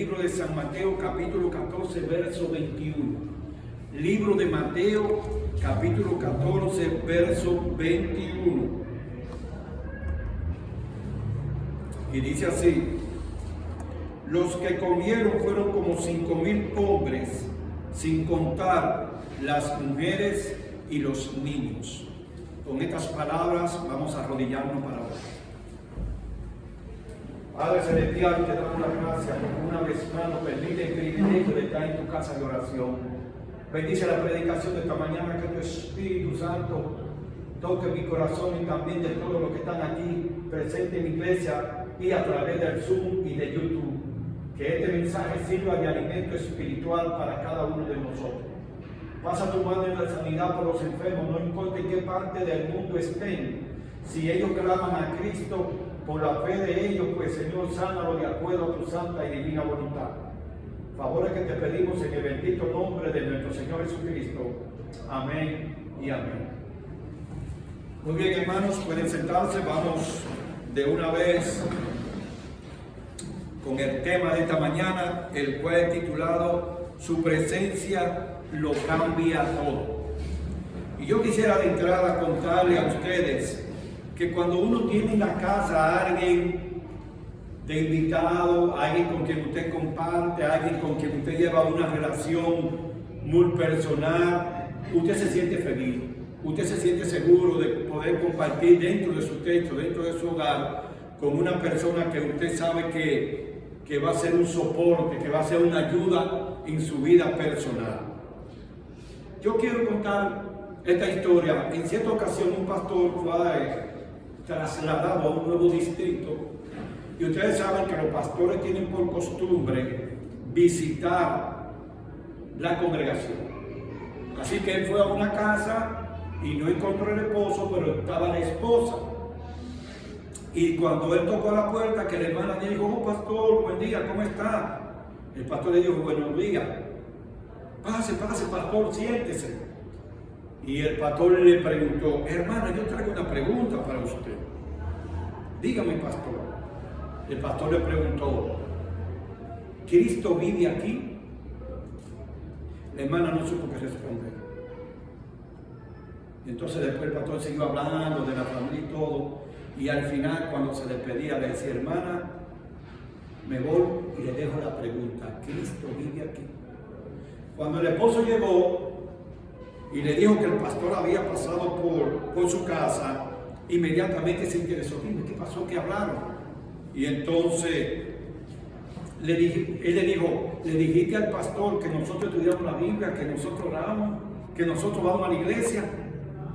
libro de San Mateo, capítulo 14, verso 21. Libro de Mateo, capítulo 14, verso 21. Y dice así: los que comieron fueron como 5,000 hombres, sin contar las mujeres y los niños. Con estas palabras vamos a arrodillarnos para orar. Padre Celestial, te damos las gracias porque una vez más nos permite el privilegio de estar en tu casa de oración. Bendice la predicación de esta mañana, que tu Espíritu Santo toque mi corazón y también de todos los que están aquí presentes en la iglesia y a través del Zoom y de YouTube. Que este mensaje sirva de alimento espiritual para cada uno de nosotros. Pasa tu mano en la sanidad por los enfermos, no importa en qué parte del mundo estén. Si ellos claman a Cristo por la fe de ellos, pues Señor, sánalo de acuerdo a tu santa y divina voluntad. Favores que te pedimos en el bendito nombre de nuestro Señor Jesucristo. Amén y amén. Muy bien, hermanos, pueden sentarse. Vamos de una vez con el tema de esta mañana, el cual es titulado Su presencia lo cambia todo. Y yo quisiera de entrada contarle a ustedes que cuando uno tiene en la casa a alguien de invitado, a alguien con quien usted comparte, a alguien con quien usted lleva una relación muy personal, usted se siente feliz, usted se siente seguro de poder compartir dentro de su techo, dentro de su hogar, con una persona que usted sabe que va a ser un soporte, que va a ser una ayuda en su vida personal. Yo quiero contar esta historia. En cierta ocasión un pastor fue trasladado a un nuevo distrito, y ustedes saben que los pastores tienen por costumbre visitar la congregación. Así que él fue a una casa y no encontró el esposo, pero estaba la esposa. Y cuando él tocó la puerta, que la hermana le dijo: oh pastor, buen día, ¿cómo está? El pastor le dijo: buenos días. Pase, pastor, siéntese. Y el pastor le preguntó: hermana, yo traigo una pregunta para usted. Dígame, pastor. El pastor le preguntó: ¿Cristo vive aquí? La hermana no supo qué responder. Entonces después el pastor siguió hablando de la familia y todo. Y al final, cuando se despedía, le decía: hermana, me voy y le dejo la pregunta: ¿Cristo vive aquí? Cuando el esposo llegó y le dijo que el pastor había pasado por su casa, inmediatamente se interesó. Dime, ¿qué pasó? ¿Qué hablaron? Y entonces él le dijo: le dijiste al pastor que nosotros estudiamos la Biblia, que nosotros oramos, que nosotros vamos a la iglesia,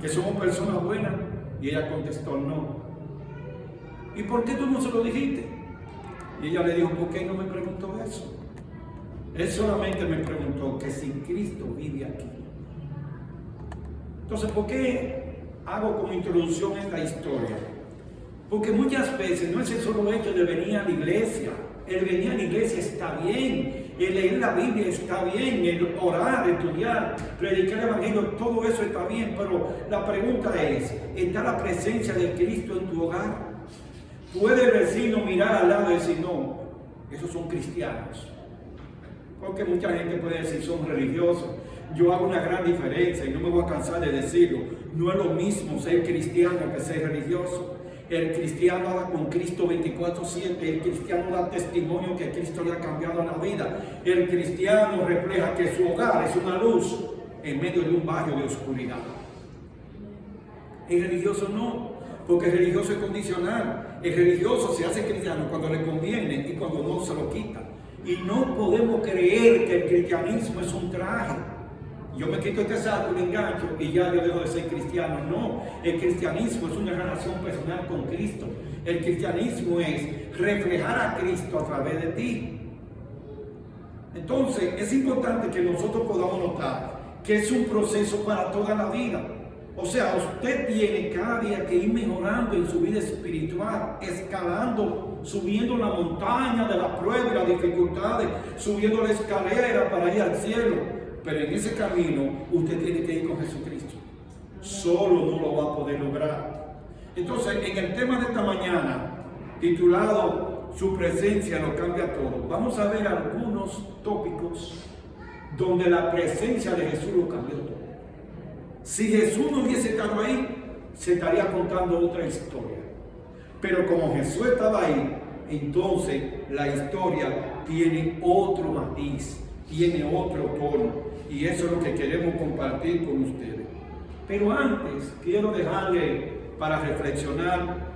que somos personas buenas. Y ella contestó: no. ¿Y por qué tú no se lo dijiste? Y ella le dijo: ¿por qué no me preguntó eso? Él solamente me preguntó que si Cristo vive aquí. Entonces, ¿por qué hago como introducción esta historia? Porque muchas veces no es el solo hecho de venir a la iglesia. El venir a la iglesia está bien, el leer la Biblia está bien, el orar, estudiar, predicar el evangelio, todo eso está bien. Pero la pregunta es: ¿está la presencia de Cristo en tu hogar? ¿Puede el vecino mirar al lado y decir: no, esos son cristianos? Porque mucha gente puede decir: son religiosos. Yo hago una gran diferencia y no me voy a cansar de decirlo. No es lo mismo ser cristiano que ser religioso. El cristiano anda con Cristo 24/7. El cristiano da testimonio que Cristo le ha cambiado la vida. El cristiano refleja que su hogar es una luz en medio de un barrio de oscuridad. El religioso no, porque el religioso es condicional. El religioso se hace cristiano cuando le conviene y cuando no se lo quita. Y no podemos creer que el cristianismo es un traje. Yo me quito este saco, me engancho y ya yo dejo de ser cristiano. No, el cristianismo es una relación personal con Cristo. El cristianismo es reflejar a Cristo a través de ti. Entonces es importante que nosotros podamos notar que es un proceso para toda la vida. O sea, usted tiene cada día que ir mejorando en su vida espiritual, escalando, subiendo la montaña de las pruebas y las dificultades, subiendo la escalera para ir al cielo. Pero en ese camino usted tiene que ir con Jesucristo. Solo no lo va a poder lograr. Entonces, en el tema de esta mañana, titulado su presencia lo cambia todo. Vamos a ver algunos tópicos donde la presencia de Jesús lo cambió todo. Si Jesús no hubiese estado ahí, se estaría contando otra historia. Pero como Jesús estaba ahí, entonces la historia tiene otro matiz, tiene otro tono. Y eso es lo que queremos compartir con ustedes. Pero antes quiero dejarle para reflexionar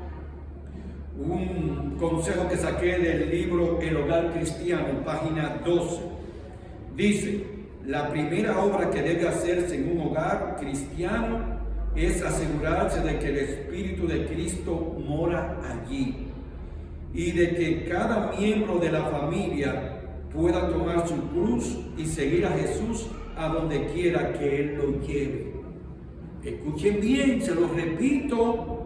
un consejo que saqué del libro El Hogar Cristiano, página 12. Dice: la primera obra que debe hacerse en un hogar cristiano es asegurarse de que el Espíritu de Cristo mora allí y de que cada miembro de la familia pueda tomar su cruz y seguir a Jesús a donde quiera que Él lo lleve. Escuchen bien, se los repito.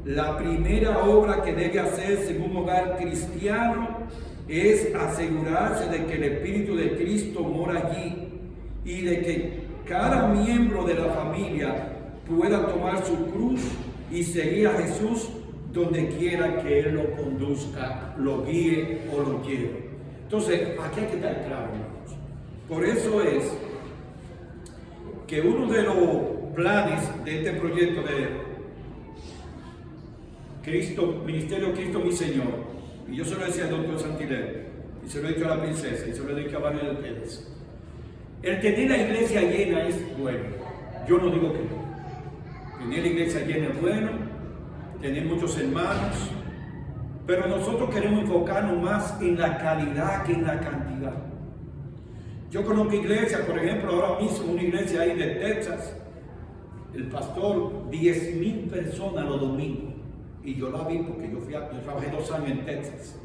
La primera obra que debe hacerse en un hogar cristiano es asegurarse de que el Espíritu de Cristo mora allí y de que cada miembro de la familia pueda tomar su cruz y seguir a Jesús donde quiera que Él lo conduzca, lo guíe o lo lleve. Entonces, aquí hay que estar claro, hermanos. Por eso es que uno de los planes de este proyecto de Cristo, Ministerio Cristo mi Señor, y yo se lo decía al doctor Santilé, y se lo he dicho a la princesa, y se lo he dicho a varios de ustedes. El tener la iglesia llena es bueno. Yo no digo que no. Tener la iglesia llena es bueno, tener muchos hermanos, pero nosotros queremos enfocarnos más en la calidad que en la cantidad. Yo conozco iglesias, por ejemplo, ahora mismo una iglesia ahí de Texas, el pastor, 10,000 personas los domingos. Y yo la vi porque yo trabajé 2 años en Texas.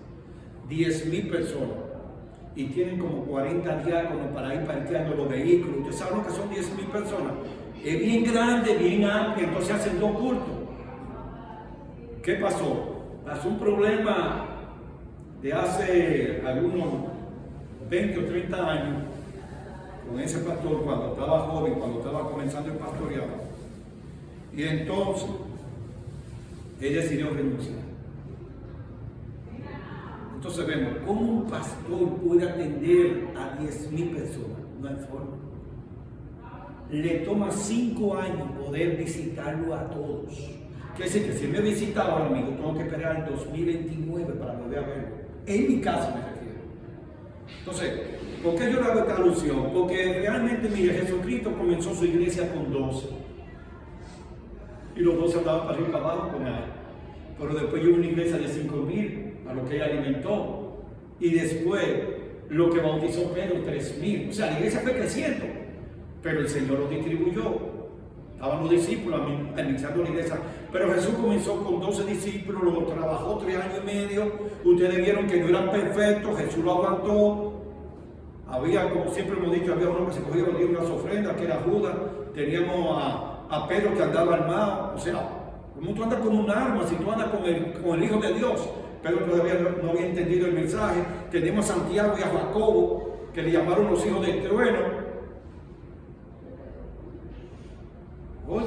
10,000 personas. Y tienen como 40 diáconos para ir parqueando los vehículos. Ustedes saben lo que son 10,000 personas. Es bien grande, bien amplio, entonces hacen 2 cultos. ¿Qué pasó? Pasó un problema de hace algunos 20 o 30 años con ese pastor cuando estaba joven, cuando estaba comenzando el pastoreado. Y entonces él decidió renunciar. Entonces vemos cómo un pastor puede atender a 10,000 personas. No hay forma. Le toma 5 años poder visitarlo a todos. Quiere decir que si me he visitado ahora mismo, tengo que esperar el 2029 para volver a verlo. En mi caso me refiero. Entonces, ¿por qué yo le hago esta alusión? Porque realmente, mire, Jesucristo comenzó su iglesia con 12. Y los 12 andaban para arriba y para abajo con él. Pero después llegó una iglesia de 5,000 a lo que él alimentó. Y después lo que bautizó Pedro, 3,000. O sea, la iglesia fue creciendo. Pero el Señor lo distribuyó. Estaban los discípulos administrando la iglesia. Pero Jesús comenzó con 12 discípulos, lo trabajó 3 años y medio. Ustedes vieron que no eran perfectos, Jesús lo aguantó. Había, como siempre hemos dicho, había uno que se cogía los días unas ofrendas, que era Judas. Teníamos a Pedro que andaba armado. O sea, como tú andas con un arma, si tú andas con el Hijo de Dios. Pedro todavía no había entendido el mensaje. Tenemos a Santiago y a Jacobo, que le llamaron los hijos del trueno. Oye,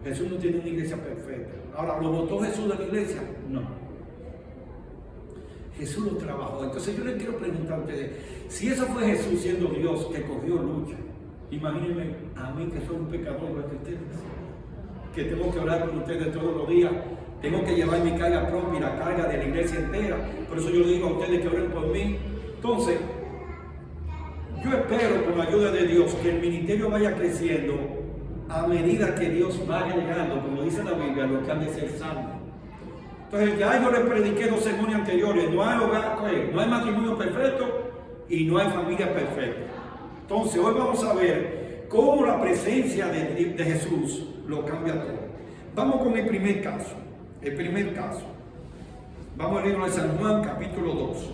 Jesús no tiene una iglesia perfecta. Ahora, ¿lo votó Jesús de la iglesia? No. Jesús lo trabajó. Entonces yo les quiero preguntar a ustedes, si eso fue Jesús siendo Dios que cogió lucha, imagínense a mí que soy un pecador igual que ustedes, que tengo que orar por ustedes todos los días, tengo que llevar mi carga propia y la carga de la iglesia entera. Por eso yo les digo a ustedes que oren por mí. Entonces, yo espero con la ayuda de Dios que el ministerio vaya creciendo a medida que Dios vaya llegando, como dice la Biblia, los que han de ser salvos. Entonces ya yo les prediqué 2 sermones anteriores, no hay hogar, no hay matrimonio perfecto y no hay familia perfecta. Entonces hoy vamos a ver cómo la presencia de Jesús lo cambia todo. Vamos con el primer caso. Vamos al libro de San Juan, capítulo 2.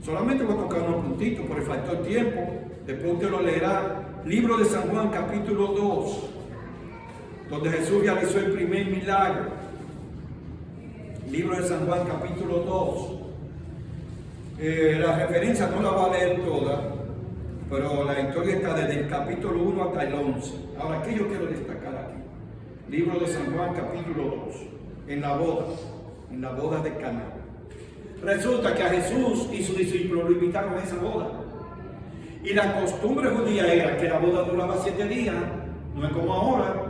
Solamente voy a tocar unos puntitos por el factor tiempo, después usted lo leerá. Libro de San Juan, capítulo 2. Donde Jesús realizó el primer milagro. Libro de San Juan, capítulo 2. La referencia no la va a leer toda, pero la historia está desde el capítulo 1 hasta el 11. Ahora, ¿qué yo quiero destacar aquí? Libro de San Juan, capítulo 2. En la boda de Caná. Resulta que a Jesús y sus discípulos lo invitaron a esa boda. Y la costumbre judía era que la boda duraba 7 días, no es como ahora.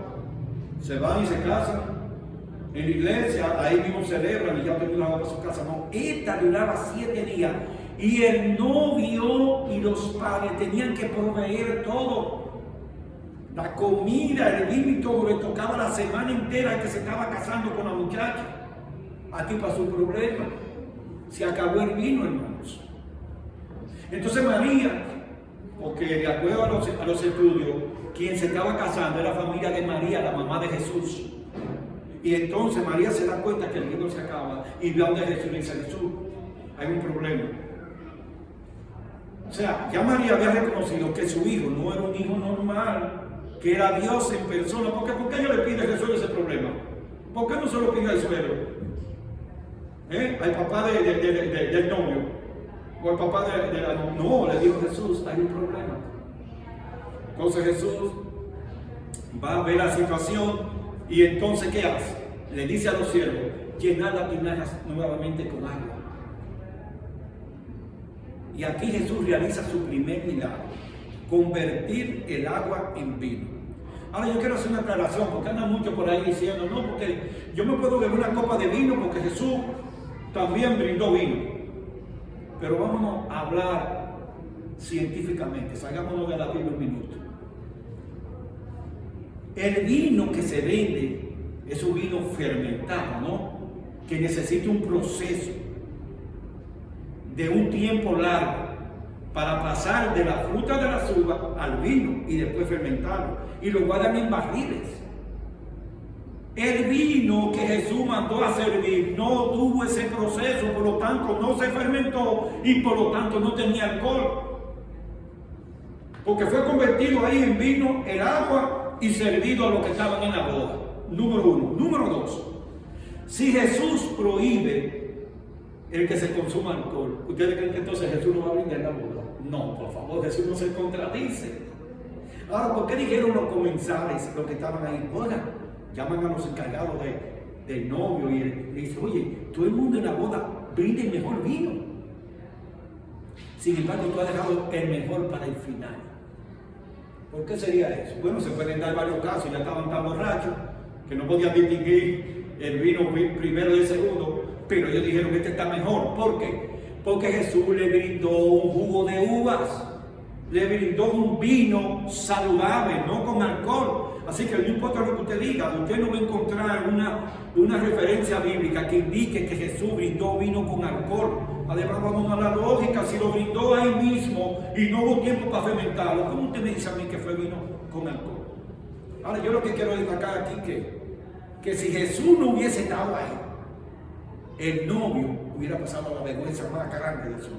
Se van y se casan en la iglesia, ahí mismo celebran y ya terminan para su casa. No, esta duraba 7 días. Y el novio y los padres tenían que proveer todo. La comida, el vino y todo, le tocaba la semana entera que se estaba casando con la muchacha. Aquí pasó un problema. Se acabó el vino, hermanos. Entonces María, porque de acuerdo a los estudios, quien se estaba casando era la familia de María, la mamá de Jesús. Y entonces María se da cuenta que el vino se acaba y ve a donde Jesús le dice: Jesús, hay un problema. O sea, ya María había reconocido que su hijo no era un hijo normal, que era Dios en persona. ¿Por qué ella le pide que resuelva ese problema? ¿Por qué no se lo pide al suegro? Al papá del novio, o al papá de la novia. No, le dijo Jesús: hay un problema. Entonces Jesús va a ver la situación y entonces ¿qué hace? Le dice a los siervos: llenad las tinajas nuevamente con agua. Y aquí Jesús realiza su primer milagro: convertir el agua en vino. Ahora yo quiero hacer una aclaración, porque andan mucho por ahí diciendo: no, porque yo me puedo beber una copa de vino porque Jesús también brindó vino. Pero vámonos a hablar científicamente, salgámonos de la Biblia un minuto. El vino que se vende es un vino fermentado, ¿no? Que necesita un proceso de un tiempo largo para pasar de la fruta de la uva al vino y después fermentarlo. Y lo guardan en barriles. El vino que Jesús mandó a servir no tuvo ese proceso, por lo tanto no se fermentó y por lo tanto no tenía alcohol. Porque fue convertido ahí en vino el agua y servido a los que estaban en la boda. Número 1. Número 2. Si Jesús prohíbe el que se consuma alcohol, ¿ustedes creen que entonces Jesús no va a brindar la boda? No, por favor, Jesús no se contradice. Ahora, ¿por qué dijeron los comensales, los que estaban ahí? Oigan, llaman a los encargados del novio y le dicen: oye, todo el mundo en la boda brinda el mejor vino. Sin embargo, tú has dejado el mejor para el final. ¿Por qué sería eso? Bueno, se pueden dar varios casos. Ya estaban tan borrachos que no podían distinguir el vino primero y el segundo, pero ellos dijeron que este está mejor. ¿Por qué? Porque Jesús le brindó un jugo de uvas, le brindó un vino saludable, no con alcohol. Así que no importa lo que usted diga, usted no va a encontrar una referencia bíblica que indique que Jesús brindó vino con alcohol. Además, vamos a la lógica: si lo brindó ahí mismo y no hubo tiempo para fermentarlo, ¿cómo usted me dice a mí que fue vino con alcohol? Ahora, yo lo que quiero destacar aquí que si Jesús no hubiese estado ahí, el novio hubiera pasado la vergüenza más grande de su vida.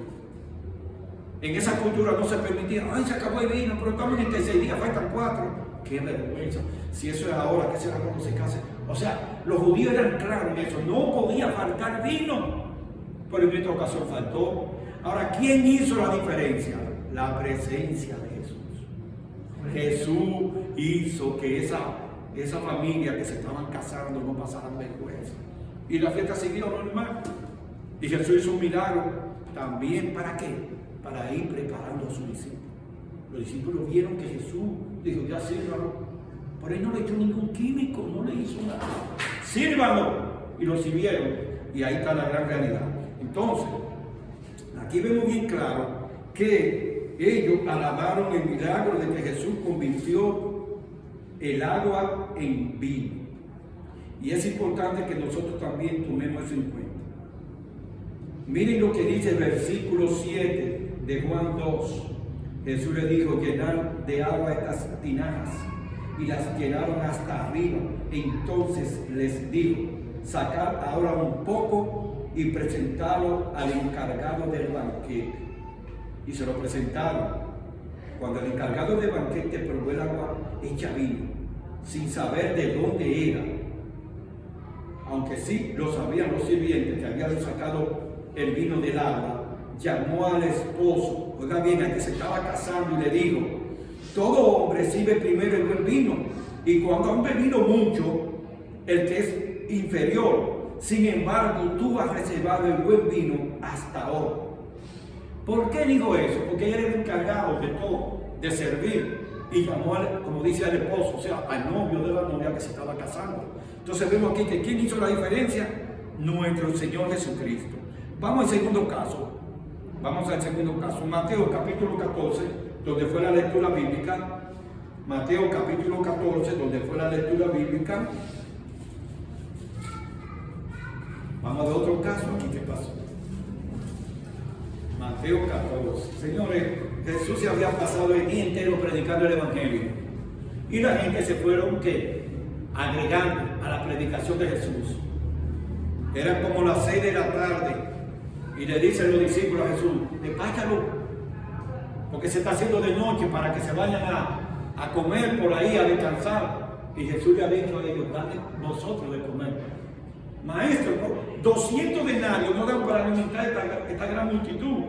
En esa cultura no se permitía: ay, se acabó el vino, pero estamos en 36 días, faltan 4. Qué vergüenza. Si eso es ahora, ¿qué será cuando se case? O sea, los judíos eran claros en eso: no podía faltar vino. Pero en esta ocasión faltó. Ahora, ¿quién hizo la diferencia? La presencia de Jesús. Jesús hizo que esa familia que se estaban casando no pasaran vergüenza. Y la fiesta siguió normal. Y Jesús hizo un milagro también. ¿Para qué? Para ir preparando a sus discípulos. Los discípulos vieron que Jesús dijo: ya sírvalo. Por ahí no le echó ningún químico, no le hizo nada. Sírvalo. Y lo sirvieron. Y ahí está la gran realidad. Entonces, aquí vemos bien claro que ellos alabaron el milagro de que Jesús convirtió el agua en vino. Y es importante que nosotros también tomemos eso en cuenta. Miren lo que dice el versículo 7 de Juan 2. Jesús le dijo: llenad de agua estas tinajas. Y las llenaron hasta arriba. Entonces les dijo: sacad ahora un poco y presentadlo al encargado del banquete. Y se lo presentaron. Cuando el encargado del banquete probó el agua hecha vino, sin saber de dónde era, aunque sí lo sabían los sirvientes que habían sacado el vino del agua, llamó al esposo, oiga bien, al que se estaba casando, y le dijo: todo hombre sirve primero el buen vino, y cuando han bebido mucho, el que es inferior, sin embargo tú has reservado el buen vino hasta ahora. ¿Por qué digo eso? Porque él era el encargado de todo, de servir, y llamó, como dice al esposo, o sea, al novio de la novia que se estaba casando. Entonces vemos aquí que ¿quién hizo la diferencia? Nuestro Señor Jesucristo. Vamos al segundo caso. Mateo capítulo 14, donde fue la lectura bíblica. Mateo capítulo 14, donde fue la lectura bíblica. Vamos a ver otro caso aquí, ¿qué pasó? Mateo 14. Señores, Jesús se había pasado el día entero predicando el Evangelio. Y la gente se fueron, ¿qué? Agregando a la predicación de Jesús. Eran como las 6 de la tarde. Y le dicen los discípulos a Jesús, despáchalo, porque se está haciendo de noche para que se vayan a comer por ahí, a descansar. Y Jesús le ha dicho a ellos, dale vosotros de comer. Maestro, 200 denarios no dan para alimentar esta gran multitud.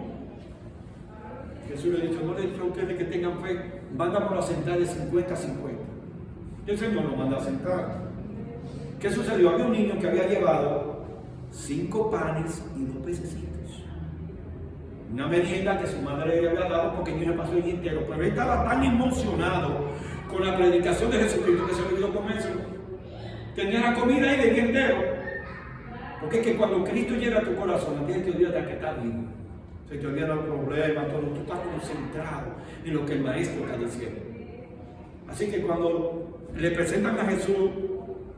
Jesús le ha dicho, no le he dicho a ustedes que tengan fe, mándanos a sentar de 50 a 50. Y el Señor lo manda a sentar. ¿Qué sucedió? Había un niño que había llevado 5 panes y 2 pececitos. Una merienda que su madre le había dado porque el niño pasó el día entero. Pero él estaba tan emocionado con la predicación de Jesucristo que se le olvidó comérselo. Tenía la comida ahí del día entero. Porque es que cuando Cristo llega a tu corazón, no tienes que olvidar que está vivo. Se te olvidan los problemas, todo. Tú estás concentrado en lo que el Maestro está diciendo. Así que cuando le presentan a Jesús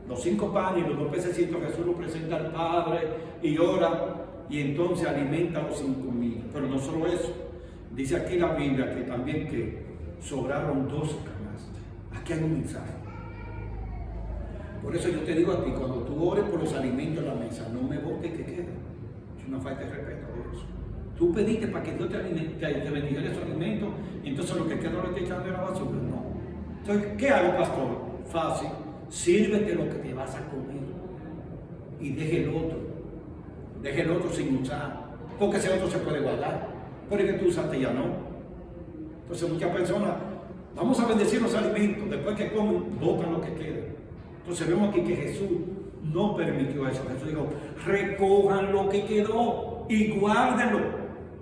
los 5 panes y los 2 pececitos, Jesús lo presenta al Padre y ora, y entonces alimenta a los 5,000. Pero no solo eso, dice aquí la Biblia que también que sobraron 12 canastas. Aquí hay un mensaje. Por eso yo te digo a ti, cuando tú ores por los alimentos en la mesa, no me botes que quede. Es una falta de respeto a Dios. Tú pediste para que Dios te bendiga esos alimentos, y entonces lo que queda lo estoy echando en la basura. No. Entonces, ¿qué hago, pastor? Fácil. Sírvete lo que te vas a comer y deje el otro sin usar, porque ese otro se puede guardar, pero que tú usaste ya no. Entonces muchas personas, vamos a bendecir los alimentos, después que comen, botan lo que queda. Entonces vemos aquí que Jesús no permitió eso. Jesús dijo, recojan lo que quedó y guárdenlo,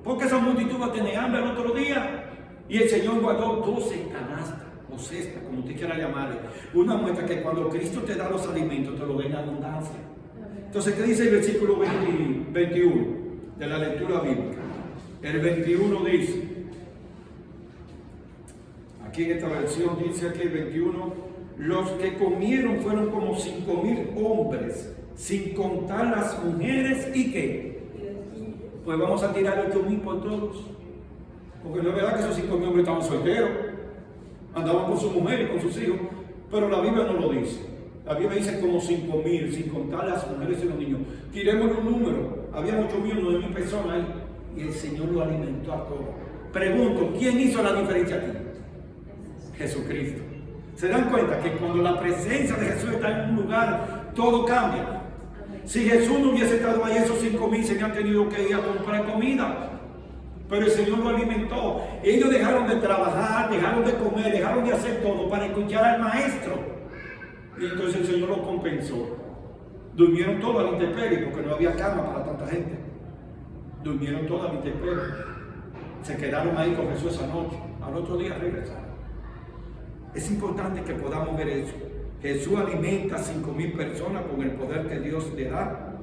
porque esa multitud va a tener hambre el otro día. Y el Señor guardó 12 canastas o cestas, como usted quiera llamarle, una muestra que cuando Cristo te da los alimentos te lo da en abundancia. Entonces, ¿qué dice el versículo 21 de la lectura bíblica? El 21 dice, aquí en esta versión dice aquí el 21, los que comieron fueron como 5,000 hombres, sin contar las mujeres y qué. Pues vamos a tirar 8,000 por todos. Porque no es verdad que esos 5,000 hombres estaban solteros, andaban con su mujer y con sus hijos, pero la Biblia no lo dice. La Biblia dice como 5,000, sin contar las mujeres y los niños. Tiremos un número, había 8,000, 9,000 personas ahí, y el Señor lo alimentó a todos. Pregunto, ¿quién hizo la diferencia aquí? Jesucristo. ¿Se dan cuenta que cuando la presencia de Jesús está en un lugar, todo cambia? Si Jesús no hubiese estado ahí, esos 5,000 se habían tenido que ir a comprar comida. Pero el Señor lo alimentó. Ellos dejaron de trabajar, dejaron de comer, dejaron de hacer todo para escuchar al Maestro. Y entonces el Señor lo compensó. Durmieron todos a la intemperie porque no había cama para tanta gente. Durmieron todos a la intemperie. Se quedaron ahí con Jesús esa noche. Al otro día regresaron. Es importante que podamos ver eso. Jesús alimenta a 5,000 personas con el poder que Dios le da.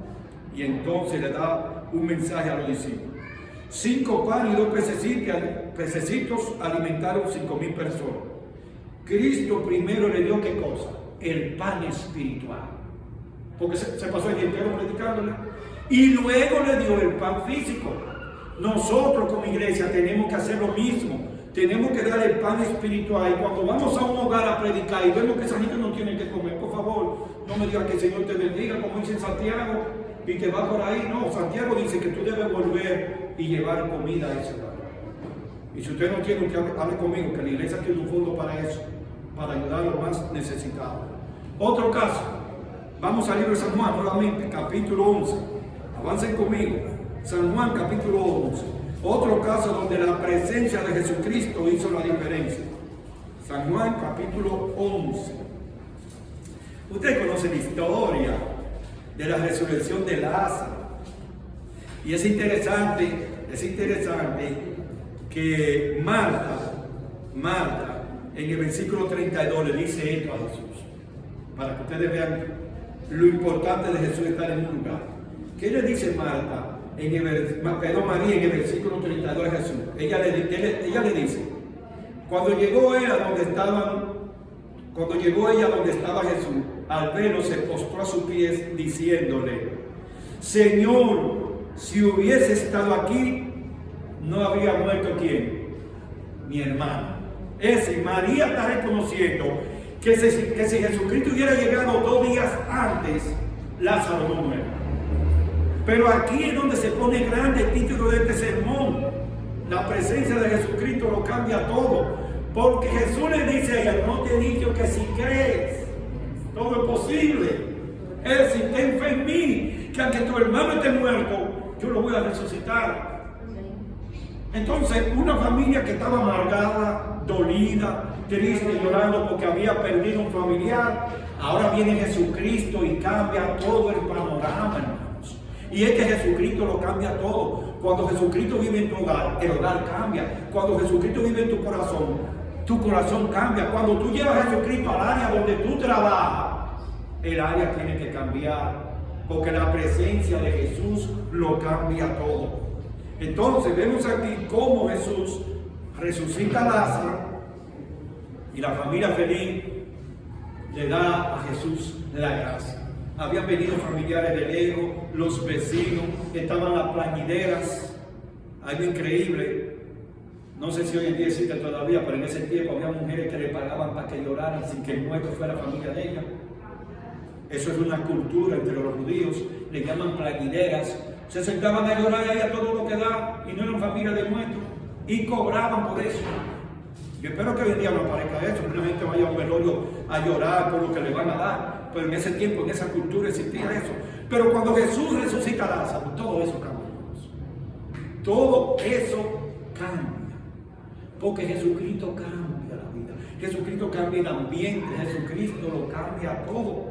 Y entonces le da un mensaje a los discípulos. 5 panes y 2 pececitos alimentaron 5,000 personas. Cristo primero le dio ¿qué cosa? El pan espiritual. Porque se pasó el día entero predicándole. Y luego le dio el pan físico. Nosotros como iglesia tenemos que hacer lo mismo. Tenemos que dar el pan espiritual. Y cuando vamos a un hogar a predicar y vemos que esa gente no tiene que comer, por favor, no me diga que el Señor te bendiga, como dice Santiago, y te va por ahí. No, Santiago dice que tú debes volver y llevar comida a ese hogar. Y si usted no tiene, usted hable conmigo, que la iglesia tiene un fondo para eso, para ayudar a los más necesitados. Otro caso, vamos al libro de San Juan nuevamente, capítulo 11. Avancen conmigo. San Juan, capítulo 11. Otro caso donde la presencia de Jesucristo hizo la diferencia. San Juan, capítulo 11. Usted conoce la historia de la resurrección de Lázaro. Y es interesante que Marta, en el versículo 32 le dice esto a Jesús, para que ustedes vean lo importante de Jesús estar en un lugar. ¿Qué le dice Marta? María en el versículo 32 de Jesús. Ella le dice, cuando llegó ella donde estaba Jesús, al verlo se postró a sus pies diciéndole, Señor, si hubiese estado aquí, no habría muerto ¿quién? Mi hermano. Es decir, María está reconociendo que si Jesucristo hubiera llegado 2 días antes, Lázaro no muere. Pero aquí es donde se pone grande el título de este sermón. La presencia de Jesucristo lo cambia todo. Porque Jesús le dice a ella, no te he dicho que si crees, todo es posible. Es decir, ten fe en mí, que aunque tu hermano esté muerto, yo lo voy a resucitar. Entonces, una familia que estaba amargada, dolida, triste, llorando porque había perdido un familiar, ahora viene Jesucristo y cambia todo el panorama, hermanos. Y es que Jesucristo lo cambia todo. Cuando Jesucristo vive en tu hogar, el hogar cambia. Cuando Jesucristo vive en tu corazón cambia. Cuando tú llevas a Jesucristo al área donde tú trabajas, el área tiene que cambiar, porque la presencia de Jesús lo cambia todo. Entonces vemos aquí cómo Jesús resucita a Lázaro y la familia feliz le da a Jesús la gracia. Habían venido familiares de lejos, los vecinos, estaban las plañideras, algo increíble. No sé si hoy en día existe todavía, pero en ese tiempo había mujeres que le pagaban para que lloraran sin que el muerto fuera familia de ella. Eso es una cultura entre los judíos, le llaman plañideras. Se sentaban a llorar ahí a todo lo que da y no eran familia del muerto y cobraban por eso. Yo espero que hoy en día no aparezca eso, que una gente vaya a un velorio a llorar por lo que le van a dar, pero en ese tiempo, en esa cultura existía eso. Pero cuando Jesús resucita a Lázaro, todo eso cambia. Todo eso cambia, porque Jesucristo cambia la vida, Jesucristo cambia el ambiente, Jesucristo lo cambia todo.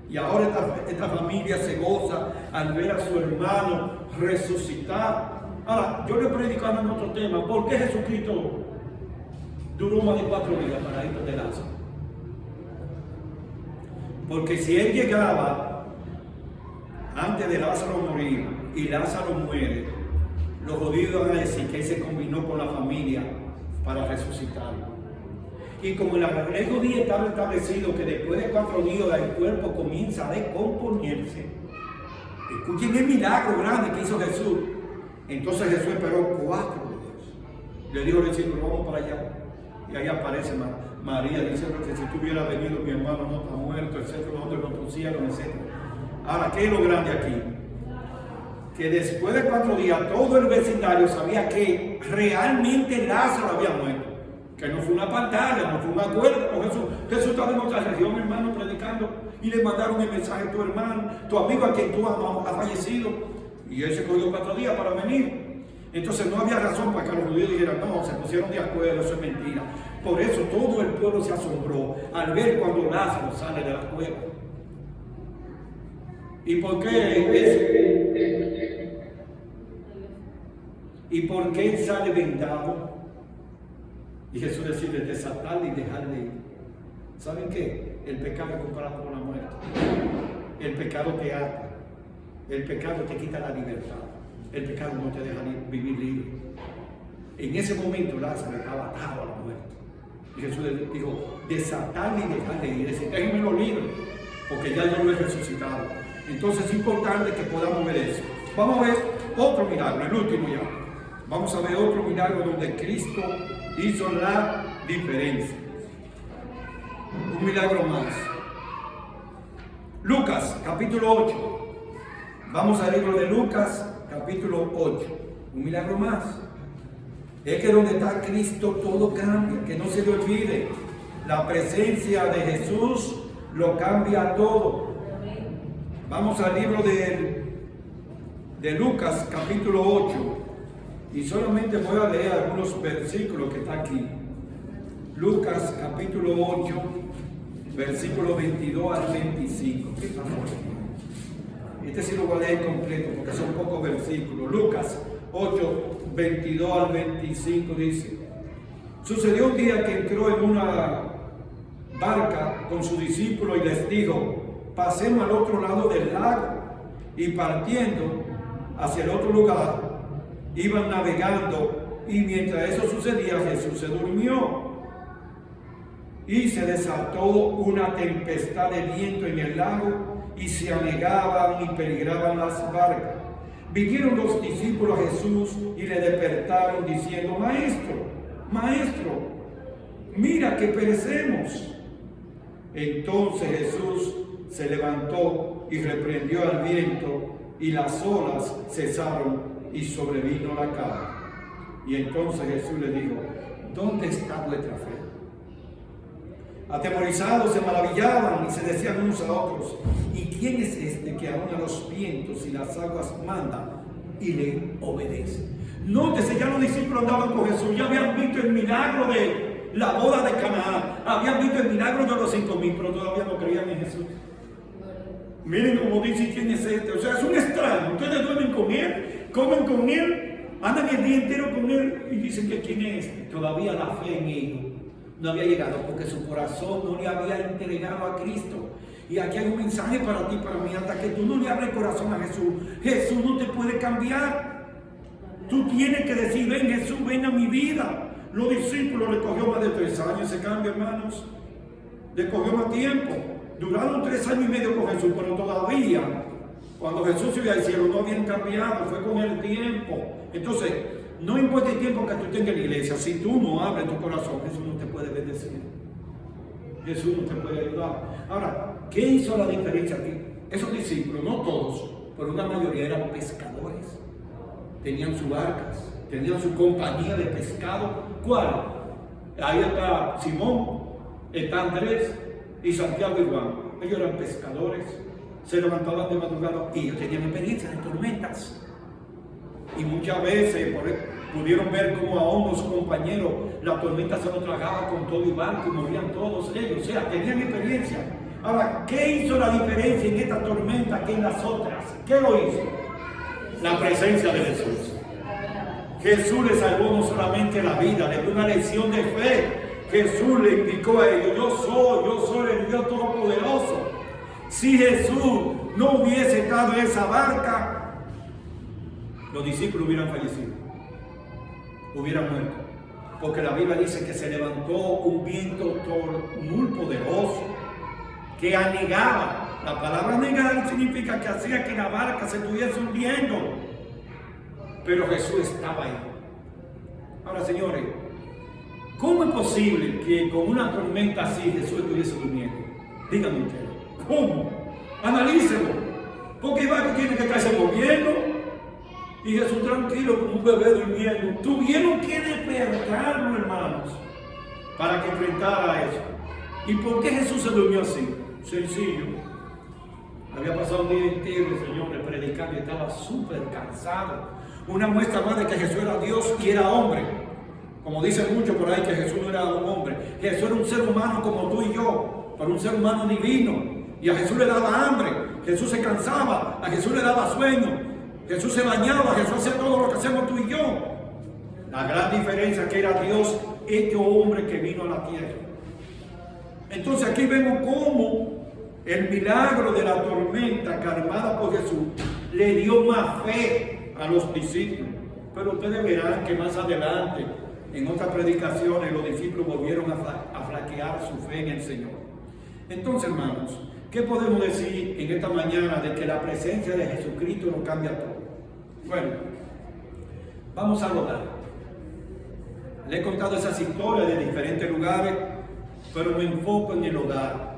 Y ahora esta familia se goza al ver a su hermano resucitar. Ahora, yo le he predicado en otro tema. ¿Por qué Jesucristo duró más de 4 días para ir de Lázaro? Porque si él llegaba antes de Lázaro morir y Lázaro muere, los judíos van a decir que él se combinó con la familia para resucitarlo. Y como en la ley judía estaba establecido que después de 4 días el cuerpo comienza a descomponerse. Escuchen el milagro grande que hizo Jesús. Entonces Jesús esperó 4 días. Le dijo al discípulo, vamos para allá. Y ahí aparece María diciendo que si tú hubieras venido, mi hermano no está muerto, etcétera, donde lo pusieron, etcétera. Ahora, ¿qué es lo grande aquí? Que después de 4 días todo el vecindario sabía que realmente Lázaro había muerto. Que no fue una pantalla, no fue un acuerdo con Jesús. Jesús estaba en otra región, hermano, predicando. Y le mandaron el mensaje a tu hermano, tu amigo a quien tú amas, ha fallecido. Y él se cogió 4 días para venir. Entonces no había razón para que los judíos dijeran, no, se pusieron de acuerdo, eso es mentira. Por eso todo el pueblo se asombró al ver cuando Lázaro sale de la cueva. ¿Y por qué? ¿Y por qué él sale vendado? Y Jesús decide desatarle y dejarle ir. ¿Saben qué? El pecado es comparado con la muerte. El pecado te ata. El pecado te quita la libertad. El pecado no te deja vivir libre. En ese momento Lázaro estaba atado a la muerte. Y Jesús le dijo, desatarle y dejarle ir. Es decir, déjenmelo libre, porque ya yo lo he resucitado. Entonces es importante que podamos ver eso. Vamos a ver otro milagro, el último ya. Vamos a ver otro milagro donde Cristo hizo la diferencia. Un milagro más. Lucas, capítulo 8. Vamos al libro de Lucas, capítulo 8. Un milagro más. Es que donde está Cristo todo cambia, que no se le olvide. La presencia de Jesús lo cambia todo. Vamos al libro de Lucas, capítulo 8. Y solamente voy a leer algunos versículos que están aquí. Lucas capítulo 8, versículo 22 al 25. ¿Qué pasó? Este sí lo voy a leer completo porque son pocos versículos. Lucas 8, 22 al 25 dice: sucedió un día que entró en una barca con sus discípulos y les dijo: pasemos al otro lado del lago. Y partiendo hacia el otro lugar, iban navegando, y mientras eso sucedía, Jesús se durmió. Y se desató una tempestad de viento en el lago, y se anegaban y peligraban las barcas. Vinieron los discípulos a Jesús y le despertaron diciendo: Maestro, Maestro, mira que perecemos. Entonces Jesús se levantó y reprendió al viento, y las olas cesaron y sobrevino la calma. Y entonces Jesús le dijo: ¿dónde está vuestra fe? Atemorizados se maravillaban y se decían unos a otros: ¿y quién es este que aún a los vientos y las aguas manda y le obedece? Nótese, ya los discípulos andaban con Jesús, ya habían visto el milagro de la boda de Canaán, habían visto el milagro de los 5,000, pero todavía no creían en Jesús. Miren como dice: ¿quién es este? O sea, es un extraño. Ustedes duermen con él, comen con él, andan el día entero con él y dicen que quién es este. Todavía la fe en ellos no había llegado porque su corazón no le había entregado a Cristo. Y aquí hay un mensaje para ti, para mí: hasta que tú no le abres el corazón a Jesús, Jesús no te puede cambiar. Tú tienes que decir: ven Jesús, ven a mi vida. Los discípulos le cogió más de 3 años ese cambio, hermanos. Le cogió más tiempo. Duraron 3 años y medio con Jesús, pero todavía, cuando Jesús subió al cielo, no habían cambiado, fue con el tiempo. Entonces, no importa el tiempo que tú tengas en la iglesia, si tú no abres tu corazón, Jesús no te puede bendecir. Jesús no te puede ayudar. Ahora, ¿qué hizo la diferencia aquí? Esos discípulos, no todos, pero una mayoría eran pescadores. Tenían sus barcas, tenían su compañía de pescado. ¿Cuál? Ahí está Simón, está Andrés y Santiago y Juan. Ellos eran pescadores, se levantaban de madrugada y ellos tenían experiencia de tormentas. Y muchas veces pudieron ver cómo a unos compañeros la tormenta se los tragaba con todo y barco y morían todos ellos. O sea, tenían experiencia. Ahora, ¿qué hizo la diferencia en esta tormenta que en las otras? ¿Qué lo hizo? La presencia de Jesús. Jesús le salvó no solamente la vida, le dio una lección de fe. Jesús le indicó a ellos: yo soy el Dios Todopoderoso. Si Jesús no hubiese estado en esa barca, los discípulos hubieran fallecido, hubieran muerto. Porque la Biblia dice que se levantó un viento muy poderoso que anegaba. La palabra anegar significa que hacía que la barca se estuviese hundiendo. Pero Jesús estaba ahí. Ahora, señores, ¿cómo es posible que con una tormenta así Jesús estuviese durmiendo? Díganme ustedes, ¿cómo? Analícenlo. Porque el barco tiene que estarse moviendo y Jesús tranquilo como un bebé durmiendo. Tuvieron que despertarlo, hermanos, para que enfrentara eso. ¿Y por qué Jesús se durmió así? Sencillo. Había pasado un día entero, señores, predicando y estaba súper cansado. Una muestra más de que Jesús era Dios y era hombre. Como dicen muchos por ahí que Jesús no era un hombre. Jesús era un ser humano como tú y yo, pero un ser humano divino. Y a Jesús le daba hambre, Jesús se cansaba, a Jesús le daba sueño, Jesús se bañaba, Jesús hacía todo lo que hacemos tú y yo. La gran diferencia es que era Dios hecho hombre que vino a la tierra. Entonces aquí vemos cómo el milagro de la tormenta calmada por Jesús le dio más fe a los discípulos. Pero ustedes verán que más adelante, en otras predicaciones, los discípulos volvieron a flaquear su fe en el Señor. Entonces, hermanos, ¿qué podemos decir en esta mañana de que la presencia de Jesucristo nos cambia todo? Bueno, vamos al hogar. Le he contado esas historias de diferentes lugares, pero me enfoco en el hogar.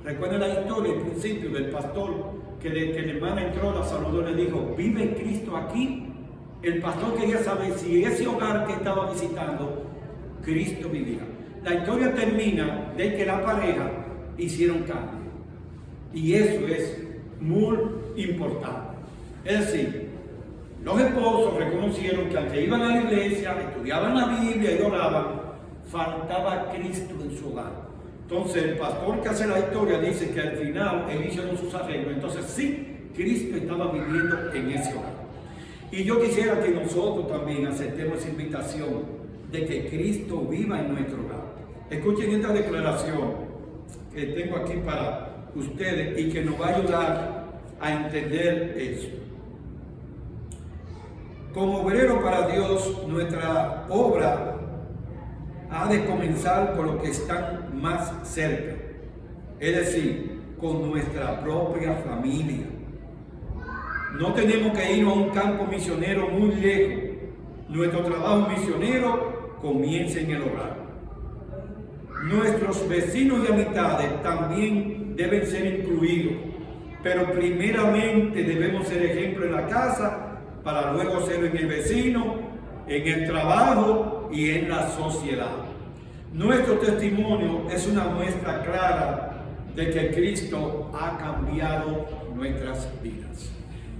Recuerden la historia, el principio del pastor, que la hermana entró, la saludó y le dijo: ¿vive Cristo aquí? El pastor quería saber si ese hogar que estaba visitando, Cristo vivía. La historia termina de que la pareja hicieron cambio. Y eso es muy importante. Es decir, los esposos reconocieron que aunque iban a la iglesia, estudiaban la Biblia y oraban, faltaba Cristo en su hogar. Entonces el pastor que hace la historia dice que al final él hizo sus arreglos. Entonces sí Cristo estaba viviendo en ese hogar. Y yo quisiera que nosotros también aceptemos esa invitación de que Cristo viva en nuestro hogar. Escuchen esta declaración que tengo aquí para ustedes y que nos va a ayudar a entender eso. Como obrero para Dios, nuestra obra ha de comenzar con los que están más cerca, es decir, con nuestra propia familia. No tenemos que irnos a un campo misionero muy lejos. Nuestro trabajo misionero comienza en el hogar. Nuestros vecinos y amistades también deben ser incluidos, pero primeramente debemos ser ejemplo en la casa para luego serlo en el vecino, en el trabajo y en la sociedad. Nuestro testimonio es una muestra clara de que Cristo ha cambiado nuestras vidas.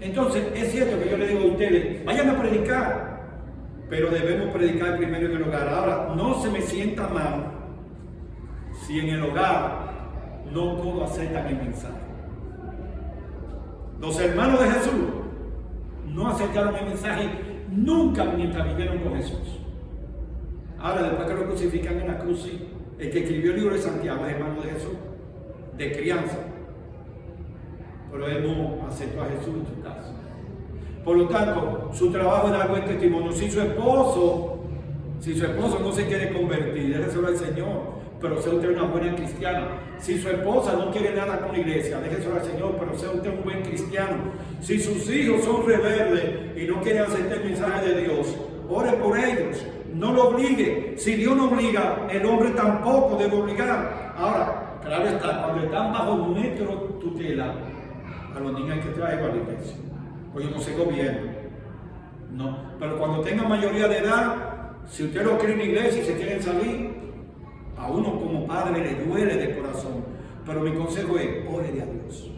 Entonces, es cierto que yo le digo a ustedes, vayan a predicar, pero debemos predicar primero en el hogar. Ahora, no se me sienta mal si en el hogar no todos aceptan el mensaje. Los hermanos de Jesús no aceptaron el mensaje nunca mientras vivieron con Jesús. Ahora, después que lo crucifican en la cruz, sí, el que escribió el libro de Santiago es hermano de Jesús, de crianza. Pero él no aceptó a Jesús en su casa. Por lo tanto, su trabajo es dar buen testimonio. Si su esposo no se quiere convertir, déjeselo al Señor, pero sea usted una buena cristiana. Si su esposa no quiere nada con la iglesia, déjeselo al Señor, pero sea usted un buen cristiano. Si sus hijos son rebeldes y no quieren aceptar el mensaje de Dios, ore por ellos, no lo obligue. Si Dios no obliga, el hombre tampoco debe obligar. Ahora, claro está, cuando están bajo nuestra tutela, a los niños hay que traerlos a la iglesia, pues no se gobierna. No, pero cuando tengan mayoría de edad, si usted lo quiere en la iglesia y se quieren salir, a uno como padre le duele de corazón. Pero mi consejo es, órele a Dios.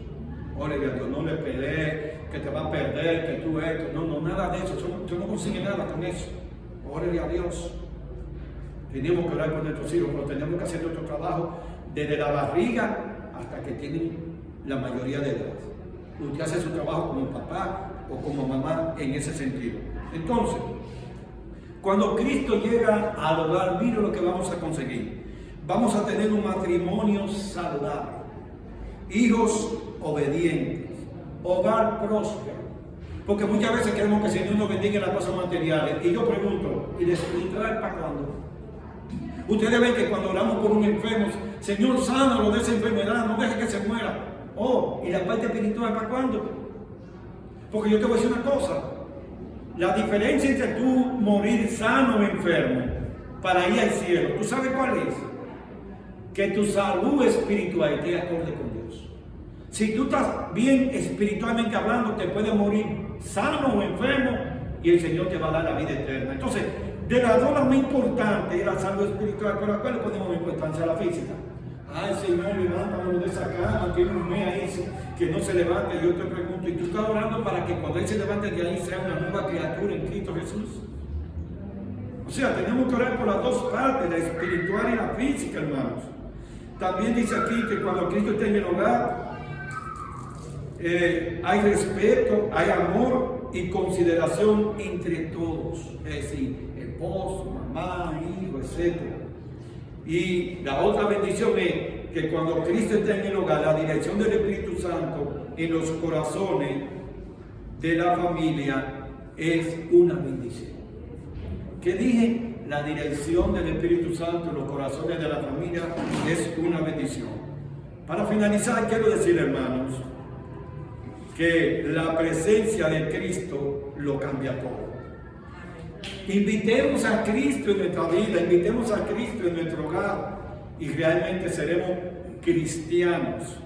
Órele a Dios, no le pelee, que te va a perder, que tú esto. No, nada de eso. Usted no consigue nada con eso. Órele a Dios. Tenemos que orar por nuestros hijos, pero tenemos que hacer nuestro trabajo desde la barriga hasta que tienen la mayoría de edad. Usted hace su trabajo como papá o como mamá en ese sentido. Entonces, cuando Cristo llega al hogar, mire lo que vamos a conseguir. Vamos a tener un matrimonio saludable, hijos obedientes, hogar próspero. Porque muchas veces queremos que el Señor nos bendiga en las cosas materiales. Y yo pregunto, ¿y de espiritual para cuándo? Ustedes ven que cuando oramos por un enfermo, Señor, sánalo de esa enfermedad, no deje que se muera. Oh, ¿y la parte espiritual para cuándo? Porque yo te voy a decir una cosa. La diferencia entre tú morir sano o enfermo para ir al cielo, ¿tú sabes cuál es? Que tu salud espiritual esté acorde con Dios. Si tú estás bien espiritualmente hablando, te puedes morir sano o enfermo y el Señor te va a dar la vida eterna. Entonces, de las dos, la más importante es la salud espiritual, pero ¿a cuál le ponemos importancia? A la física. Ay, Señor, levántamelo de esa cama, tiene un mes ahí que no se levanta. Y yo te pregunto, ¿y tú estás orando para que cuando Él se levante de ahí sea una nueva criatura en Cristo Jesús? O sea, tenemos que orar por las dos partes, la espiritual y la física, hermanos. También dice aquí que cuando Cristo está en el hogar, hay respeto, hay amor y consideración entre todos. Es decir, esposo, mamá, hijo, etc. Y la otra bendición es que cuando Cristo está en el hogar, la dirección del Espíritu Santo en los corazones de la familia es una bendición. ¿Qué dije? La dirección del Espíritu Santo en los corazones de la familia es una bendición. Para finalizar, quiero decir, hermanos, que la presencia de Cristo lo cambia todo. Invitemos a Cristo en nuestra vida, invitemos a Cristo en nuestro hogar y realmente seremos cristianos.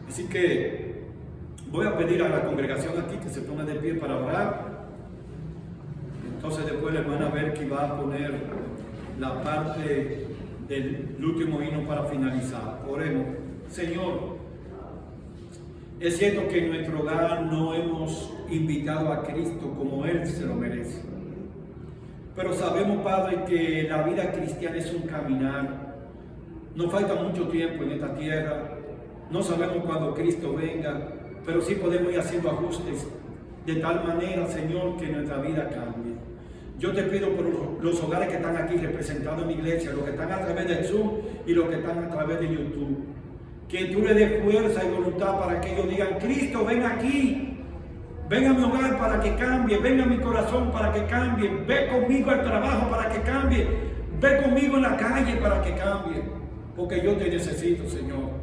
Así que voy a pedir a la congregación aquí que se ponga de pie para orar. Entonces después la hermana Berky va a poner la parte del último himno para finalizar. Oremos. Señor, es cierto que en nuestro hogar no hemos invitado a Cristo como Él se lo merece. Pero sabemos, Padre, que la vida cristiana es un caminar. Nos falta mucho tiempo en esta tierra. No sabemos cuándo Cristo venga. pero sí podemos ir haciendo ajustes de tal manera, Señor, que nuestra vida cambie. Yo te pido por los hogares que están aquí representados en mi iglesia, los que están a través de Zoom y los que están a través de YouTube, que tú le des fuerza y voluntad para que ellos digan: Cristo, ven aquí, ven a mi hogar para que cambie, ven a mi corazón para que cambie, ve conmigo al trabajo para que cambie, ve conmigo en la calle para que cambie, porque yo te necesito, Señor.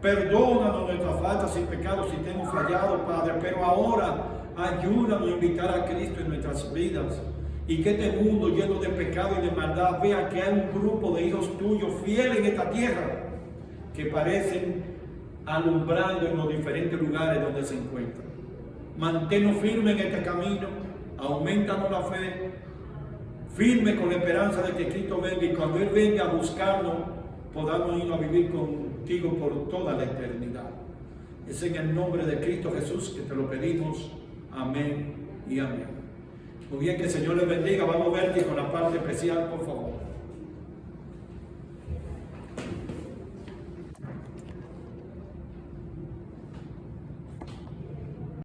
Perdónanos nuestras faltas y pecados si te hemos fallado, Padre, pero ahora ayúdanos a invitar a Cristo en nuestras vidas, y que este mundo lleno de pecado y de maldad vea que hay un grupo de hijos tuyos fieles en esta tierra que parecen alumbrando en los diferentes lugares donde se encuentran. Manténnos firmes en este camino, aumentanos la fe, firme con la esperanza de que Cristo venga, y cuando Él venga a buscarnos, podamos ir a vivir contigo por toda la eternidad. Es en el nombre de Cristo Jesús que te lo pedimos. Amén y amén. Muy bien, que el Señor les bendiga. Vamos a ver con la parte especial, por favor.